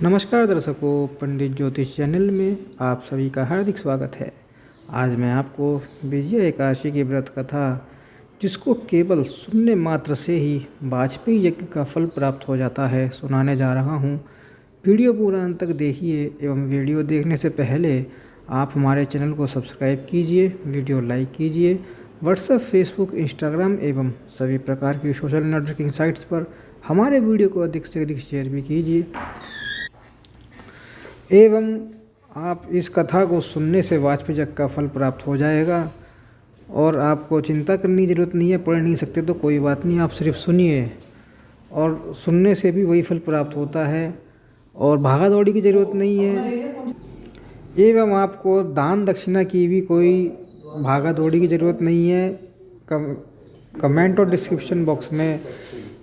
नमस्कार दर्शकों, पंडित ज्योतिष चैनल में आप सभी का हार्दिक स्वागत है। आज मैं आपको विजया एकादशी की व्रत कथा, जिसको केवल सुनने मात्र से ही वाजपेयी यज्ञ का फल प्राप्त हो जाता है, सुनाने जा रहा हूँ। वीडियो पूरा अंत तक देखिए एवं वीडियो देखने से पहले आप हमारे चैनल को सब्सक्राइब कीजिए, वीडियो लाइक कीजिए। व्हाट्सएप, फेसबुक, इंस्टाग्राम एवं सभी प्रकार की सोशल नेटवर्किंग साइट्स पर हमारे वीडियो को अधिक से अधिक शेयर भी कीजिए। एवं आप इस कथा को सुनने से वाजपेयी यज्ञ का फल प्राप्त हो जाएगा और आपको चिंता करने की ज़रूरत नहीं है। पढ़ नहीं सकते तो कोई बात नहीं, आप सिर्फ सुनिए और सुनने से भी वही फल प्राप्त होता है और भागा दौड़ी की ज़रूरत नहीं है। एवं आपको दान दक्षिणा की भी कोई भागा दौड़ी की ज़रूरत नहीं है। कमेंट और डिस्क्रिप्शन बॉक्स में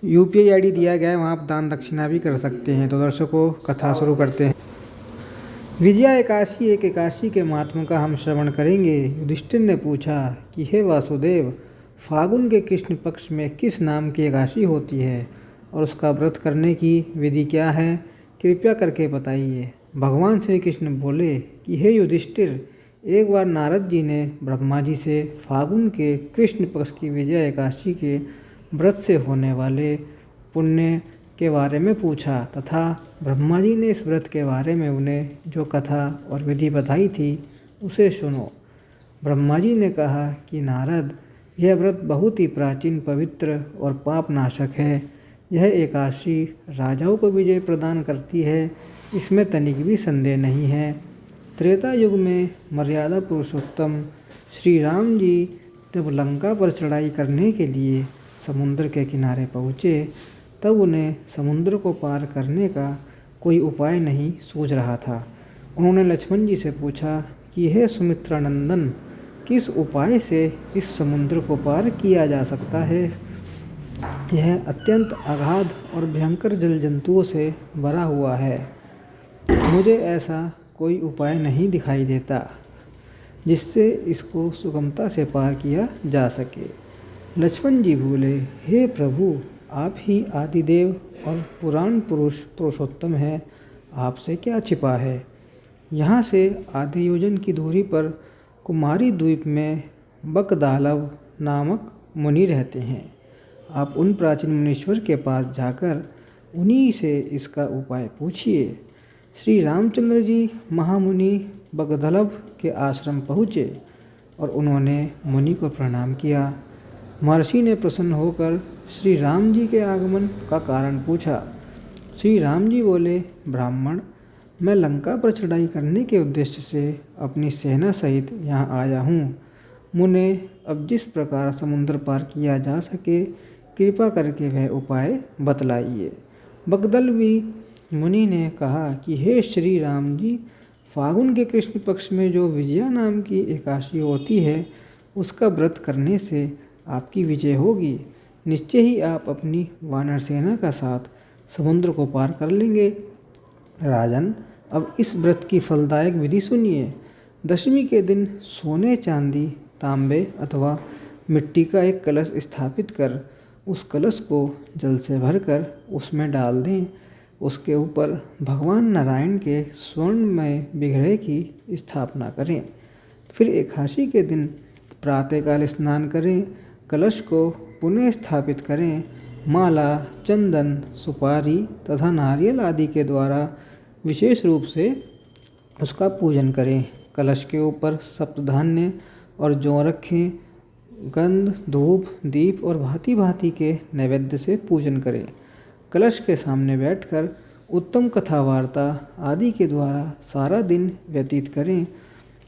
UPI ID दिया गया है, वहाँ आप दान दक्षिणा भी कर सकते हैं। तो दर्शकों, कथा शुरू करते हैं। विजया एकादशी एक एकादशी के महात्मा का हम श्रवण करेंगे। युधिष्ठिर ने पूछा कि हे वासुदेव, फागुन के कृष्ण पक्ष में किस नाम की एकादशी होती है और उसका व्रत करने की विधि क्या है, कृपया करके बताइए। भगवान श्री कृष्ण बोले कि हे युधिष्ठिर, एक बार नारद जी ने ब्रह्मा जी से फागुन के कृष्ण पक्ष की विजया एकादशी के व्रत से होने वाले पुण्य के बारे में पूछा तथा ब्रह्मा जी ने इस व्रत के बारे में उन्हें जो कथा और विधि बताई थी उसे सुनो। ब्रह्मा जी ने कहा कि नारद, यह व्रत बहुत ही प्राचीन, पवित्र और पाप नाशक है। यह एकादशी राजाओं को विजय प्रदान करती है, इसमें तनिक भी संदेह नहीं है। त्रेता युग में मर्यादा पुरुषोत्तम श्री राम जी जब लंका पर चढ़ाई करने के लिए समुद्र के किनारे पहुँचे, तब उन्हें समुद्र को पार करने का कोई उपाय नहीं सूझ रहा था। उन्होंने लक्ष्मण जी से पूछा कि हे सुमित्रानंदन, किस उपाय से इस समुद्र को पार किया जा सकता है? यह अत्यंत अगाध और भयंकर जल जंतुओं से भरा हुआ है। मुझे ऐसा कोई उपाय नहीं दिखाई देता जिससे इसको सुगमता से पार किया जा सके। लक्ष्मण जी बोले, हे प्रभु, आप ही आदिदेव और पुराण पुरुषोत्तम है, आपसे क्या छिपा है। यहाँ से आधे योजन की दूरी पर कुमारी द्वीप में बकदालव नामक मुनि रहते हैं। आप उन प्राचीन मुनीश्वर के पास जाकर उन्हीं से इसका उपाय पूछिए। श्री रामचंद्र जी महामुनि बकदलव के आश्रम पहुँचे और उन्होंने मुनि को प्रणाम किया। महर्षि ने प्रसन्न होकर श्री राम जी के आगमन का कारण पूछा। श्री राम जी बोले, ब्राह्मण, मैं लंका पर चढ़ाई करने के उद्देश्य से अपनी सेना सहित यहाँ आया हूँ। मुने, अब जिस प्रकार समुद्र पार किया जा सके, कृपा करके वह उपाय बतलाइए। बगदलवी मुनि ने कहा कि हे श्री राम जी, फागुन के कृष्ण पक्ष में जो विजया नाम की एकादशी होती है, उसका व्रत करने से आपकी विजय होगी। निश्चय ही आप अपनी वानर सेना का साथ समुद्र को पार कर लेंगे। राजन, अब इस व्रत की फलदायक विधि सुनिए। दशमी के दिन सोने, चांदी, तांबे अथवा मिट्टी का एक कलश स्थापित कर उस कलश को जल से भरकर उसमें डाल दें। उसके ऊपर भगवान नारायण के स्वर्णमय विग्रह की स्थापना करें। फिर एकादशी के दिन प्रातःकाल स्नान करें, कलश को पुनः स्थापित करें। माला, चंदन, सुपारी तथा नारियल आदि के द्वारा विशेष रूप से उसका पूजन करें। कलश के ऊपर सप्तधान्य और जौ रखें। गंध, धूप, दीप और भांति भांति के नैवेद्य से पूजन करें। कलश के सामने बैठकर उत्तम कथा वार्ता आदि के द्वारा सारा दिन व्यतीत करें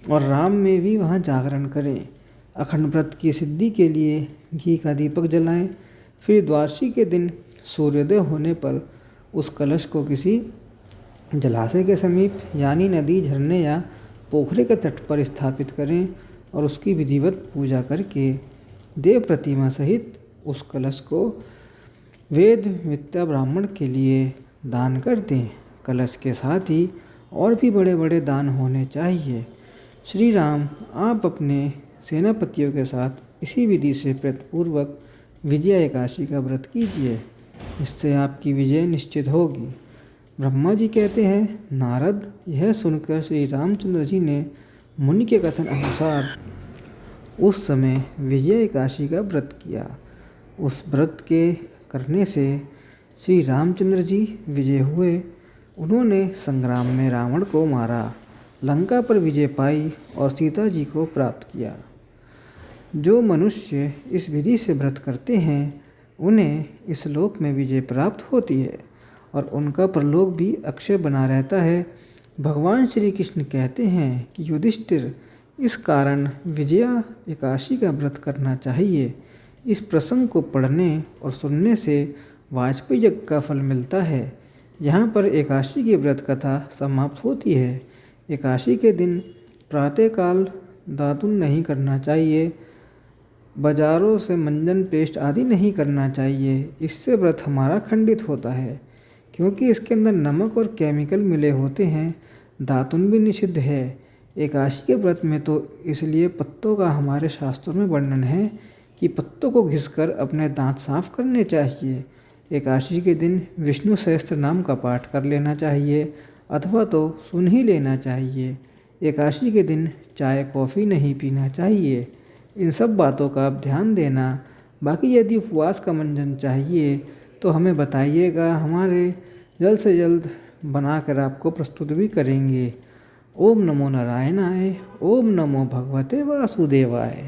और राम में भी वहाँ जागरण करें। अखंड व्रत की सिद्धि के लिए घी का दीपक जलाएं। फिर द्वादशी के दिन सूर्योदय होने पर उस कलश को किसी जलाशय के समीप यानी नदी, झरने या पोखरे के तट पर स्थापित करें और उसकी विधिवत पूजा करके देव प्रतिमा सहित उस कलश को वेद विद्या ब्राह्मण के लिए दान कर दें। कलश के साथ ही और भी बड़े बड़े दान होने चाहिए। श्री राम, आप अपने सेनापतियों के साथ इसी विधि से प्रीतिपूर्वक विजया एकादशी का व्रत कीजिए। इससे आपकी विजय निश्चित होगी। ब्रह्मा जी कहते हैं, नारद, यह सुनकर श्री रामचंद्र जी ने मुनि के कथन अनुसार उस समय विजय एकादशी का व्रत किया। उस व्रत के करने से श्री रामचंद्र जी विजय हुए। उन्होंने संग्राम में रावण को मारा, लंका पर विजय पाई और सीता जी को प्राप्त किया। जो मनुष्य इस विधि से व्रत करते हैं उन्हें इस लोक में विजय प्राप्त होती है और उनका परलोक भी अक्षय बना रहता है। भगवान श्री कृष्ण कहते हैं कि युधिष्ठिर, इस कारण विजया एकादशी का व्रत करना चाहिए। इस प्रसंग को पढ़ने और सुनने से वाजपेयी यज्ञ का फल मिलता है। यहाँ पर एकादशी की व्रत कथा समाप्त होती है। एकादशी के दिन प्रातःकाल दातुन नहीं करना चाहिए, बाजारों से मंजन पेस्ट आदि नहीं करना चाहिए। इससे व्रत हमारा खंडित होता है क्योंकि इसके अंदर नमक और केमिकल मिले होते हैं। दातुन भी निषिद्ध है। एकादशी के व्रत में तो इसलिए पत्तों का हमारे शास्त्रों में वर्णन है कि पत्तों को घिसकर अपने दांत साफ करने चाहिए। एकादशी के दिन विष्णु सहस्त्र नाम का पाठ कर लेना चाहिए अथवा तो सुन ही लेना चाहिए। एकादशी के दिन चाय कॉफ़ी नहीं पीना चाहिए। इन सब बातों का आप ध्यान देना। बाकी यदि उपवास का मंजन चाहिए तो हमें बताइएगा, हमारे जल्द से जल्द बनाकर आपको प्रस्तुत भी करेंगे। ओम नमो नारायणाय। ओम नमो भगवते वासुदेवाय।